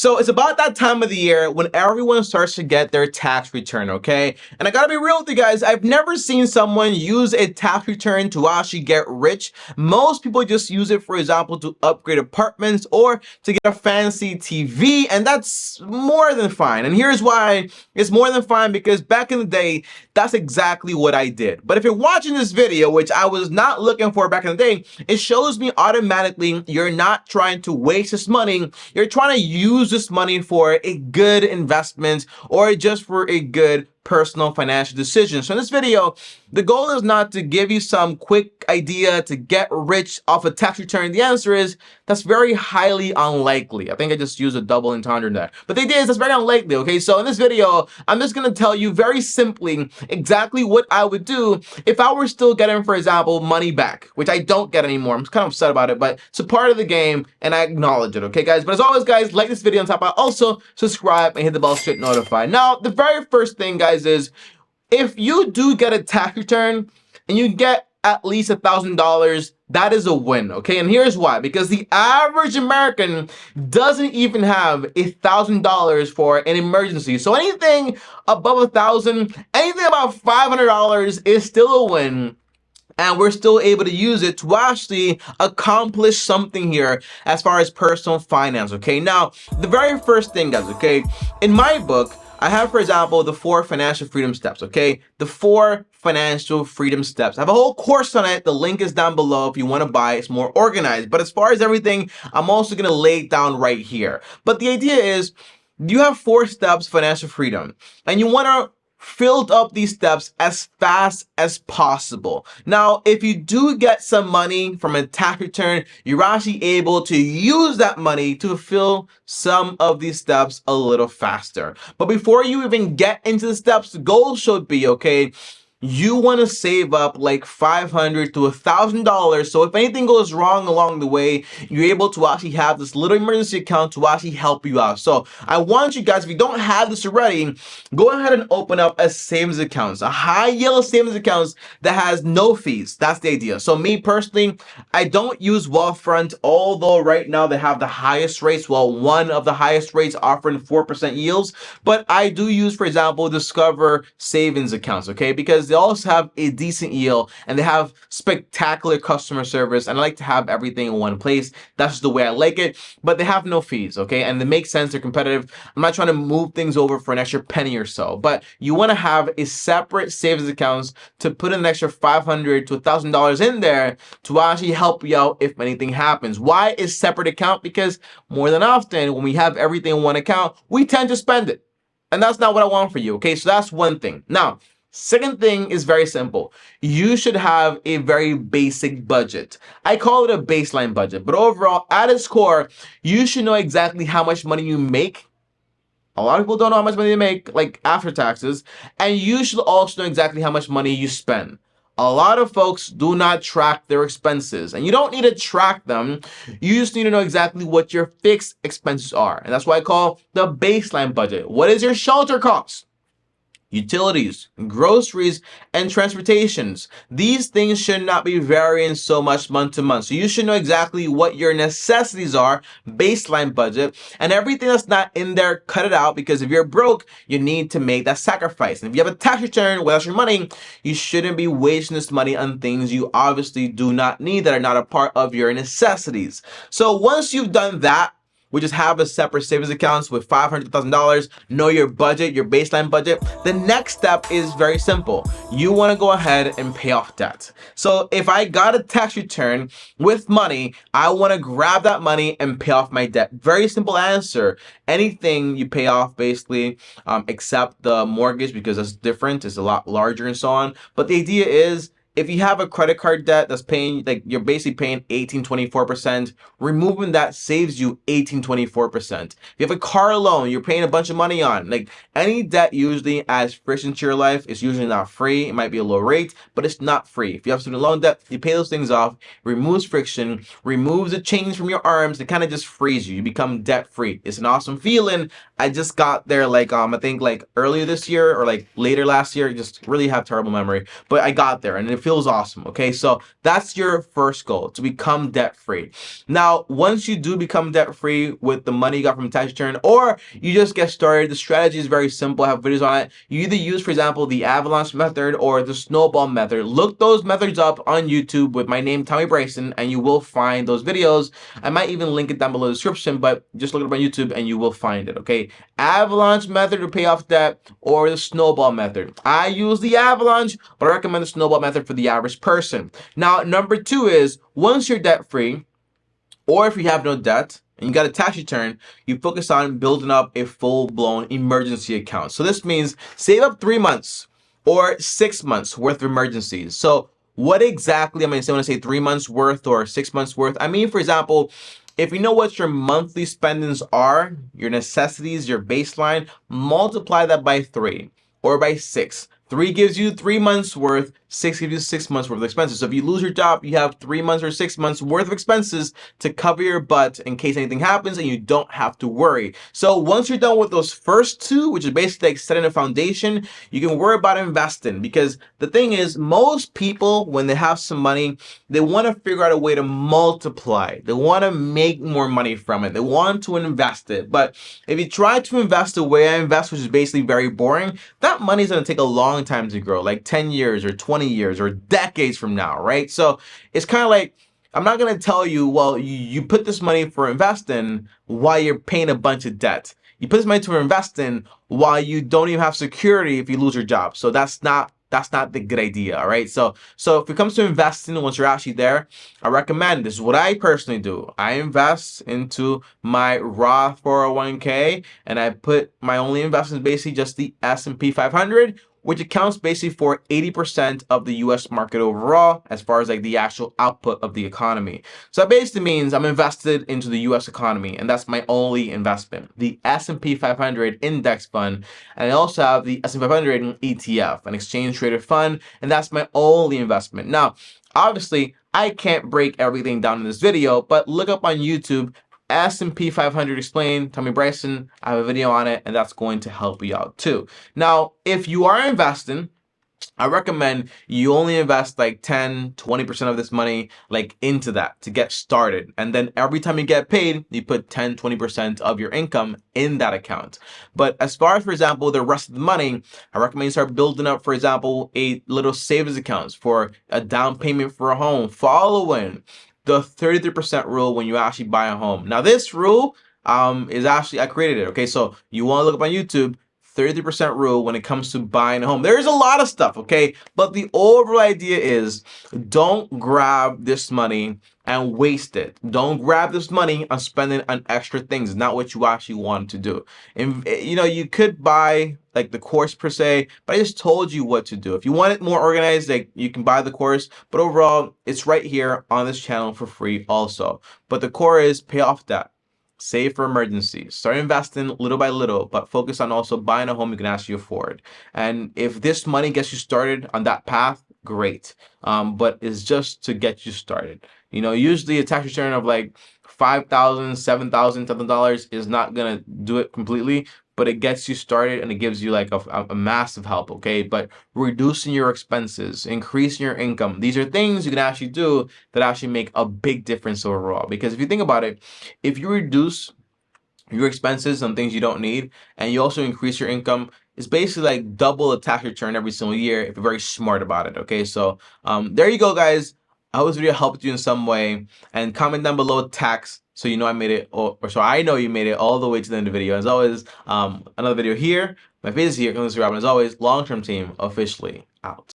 So it's about that time of the year when everyone starts to get their tax return, okay? And I gotta be real with you guys, I've never seen someone use a tax return to actually get rich. Most people just use it, for example, to upgrade apartments or to get a fancy TV, and that's more than fine. And here's why it's more than fine, because back in the day, that's exactly what I did. But if you're watching this video, which I was not looking for back in the day, it shows me automatically you're not trying to waste this money. You're trying to use this money for a good investment or just for a good personal financial decision. So in this video, the goal is not to give you some quick idea to get rich off a tax return. The answer is that's very highly unlikely. I think I just used a double entendre there. But the idea is that's very unlikely, okay? So in this video, I'm just going to tell you very simply exactly what I would do if I were still getting, for example, money back, which I don't get anymore. I'm kind of upset about it, but it's a part of the game and I acknowledge it, okay, guys? But as always, guys, like this video on top. Also subscribe and hit the bell to get notified. Now, the very first thing, guys, is if you do get a tax return and you get at least $1,000, that is a win, okay? And here's why. Because the average American doesn't even have $1,000 for an emergency. So anything above $1,000, anything about $500 is still a win. And we're still able to use it to actually accomplish something here as far as personal finance, okay? Now, the very first thing, guys, okay? In my book, I have, for example, the 4 financial freedom steps, okay? The 4 financial freedom steps. I have a whole course on it. The link is down below if you want to buy it. It's more organized. But as far as everything, I'm also going to lay it down right here. But the idea is you have 4 steps financial freedom, and you want to filled up these steps as fast as possible. Now, if you do get some money from a tax return, you're actually able to use that money to fulfill some of these steps a little faster. But before you even get into the steps, the goal should be, okay, you want to save up like $500 to $1,000. So if anything goes wrong along the way, you're able to actually have this little emergency account to actually help you out. So I want you guys, if you don't have this already, go ahead and open up a savings account, a high yield savings account that has no fees. That's the idea. So me personally, I don't use Wealthfront, although right now they have the highest rates. Well, one of the highest rates offering 4% yields, but I do use, for example, Discover savings accounts, okay? Because they also have a decent yield and they have spectacular customer service, and I like to have everything in one place. That's just the way I like it. But they have no fees, okay? And they make sense. They're competitive. I'm not trying to move things over for an extra penny or so, but you want to have a separate savings account to put an extra $500 to $1,000 in there to actually help you out if anything happens. Why is separate account? Because more than often when we have everything in one account, we tend to spend it. And that's not what I want for you, okay? So that's one thing. Now, second thing is very simple. You should have a very basic budget. I call it a baseline budget, but overall, at its core, you should know exactly how much money you make. A lot of people don't know how much money they make, like after taxes, and you should also know exactly how much money you spend. A lot of folks do not track their expenses, and you don't need to track them. You just need to know exactly what your fixed expenses are, and that's why I call the baseline budget. What is your shelter cost? Utilities, groceries, and transportations. These things should not be varying so much month to month. So you should know exactly what your necessities are, baseline budget, and everything that's not in there, cut it out, because if you're broke, you need to make that sacrifice. And if you have a tax return without your money, you shouldn't be wasting this money on things you obviously do not need that are not a part of your necessities. So once you've done that, we just have a separate savings accounts with $500 to $1,000. Know your budget, your baseline budget. The next step is very simple. You want to go ahead and pay off debt. So if I got a tax return with money, I want to grab that money and pay off my debt. Very simple answer. Anything you pay off, basically, except the mortgage, because that's different. It's a lot larger and so on. But the idea is, if you have a credit card debt that's paying, like you're basically paying 18-24%, removing that saves you 18-24%. If you have a car loan you're paying a bunch of money on, like any debt usually adds friction to your life. It's usually not free. It might be a low rate, but it's not free. If you have student loan debt, you pay those things off, removes friction, removes the chains from your arms. It kind of just frees you. You become debt free. It's an awesome feeling. I just got there like, I think like earlier this year or like later last year. Just really have terrible memory, but I got there. And feels awesome. Okay, so that's your first goal, to become debt free. Now, once you do become debt free with the money you got from tax return, or you just get started, the strategy is very simple. I have videos on it. You either use, for example, the avalanche method or the snowball method. Look those methods up on YouTube with my name, TommyBryson, and you will find those videos. I might even link it down below the description, but just look it up on YouTube and you will find it. Okay, avalanche method to pay off debt, or the snowball method. I use the avalanche, but I recommend the snowball method for the average person. Now, number two is, once you're debt free, or if you have no debt and you got a tax return, you focus on building up a full-blown emergency account. So this means save up 3 months or 6 months worth of emergencies. So what exactly am I saying when I say 3 months worth or 6 months worth? I mean, for example, if you know what your monthly spendings are, your necessities, your baseline, multiply that by 3 or by 6. 3 gives you 3 months worth, 6 gives you 6 months worth of expenses. So if you lose your job, you have 3 months or 6 months worth of expenses to cover your butt in case anything happens, and you don't have to worry. So once you're done with those first two, which is basically like setting a foundation, you can worry about investing. Because the thing is, most people, when they have some money, they want to figure out a way to multiply. They want to make more money from it. They want to invest it. But if you try to invest the way I invest, which is basically very boring, that money is going to take a long time to grow, like 10 years or 20 years or decades from now, right? So it's kind of like, I'm not going to tell you, well, you put this money for investing while you're paying a bunch of debt. You put this money to invest in while you don't even have security if you lose your job. So that's not the good idea, all right? So if it comes to investing, once you're actually there, I recommend, this is what I personally do. I invest into my Roth 401k, and I put my only investments basically just the S&P 500, which accounts basically for 80% of the US market overall, as far as like the actual output of the economy. So that basically means I'm invested into the US economy, and that's my only investment. The S&P 500 index fund, and I also have the S&P 500 ETF, an exchange traded fund, and that's my only investment. Now, obviously, I can't break everything down in this video, but look up on YouTube, S&P 500 explained, TommyBryson. I have a video on it, and that's going to help you out too. Now, if you are investing, I recommend you only invest like 10-20% of this money like into that to get started. And then every time you get paid, you put 10-20% of your income in that account. But as far as, for example, the rest of the money, I recommend you start building up, for example, a little savings accounts for a down payment for a home, following the 33% rule when you actually buy a home. Now, this rule is actually, I created it. Okay, so you want to look up on YouTube, 33% rule when it comes to buying a home. There's a lot of stuff, okay? But the overall idea is, don't grab this money and waste it. Don't grab this money and spend it on extra things. It's not what you actually want to do. And you know, you could buy like the course per se, but I just told you what to do. If you want it more organized, like, you can buy the course, but overall, it's right here on this channel for free also. But the core is pay off debt. Save for emergencies. Start investing little by little, but focus on also buying a home you can actually afford. And if this money gets you started on that path, great. But it's just to get you started. You know, usually a tax return of like $5,000, $7,000, $10,000 is not gonna do it completely, but it gets you started and it gives you like a massive help, okay? But reducing your expenses, increasing your income, these are things you can actually do that actually make a big difference overall. Because if you think about it, if you reduce your expenses on things you don't need, and you also increase your income, it's basically like double a tax return every single year if you're very smart about it, okay? So there you go, guys. I hope this video helped you in some way, and comment down below tax so you know I made it, or so I know you made it all the way to the end of the video. As always, another video here. My face is here, and as always, long-term team officially out.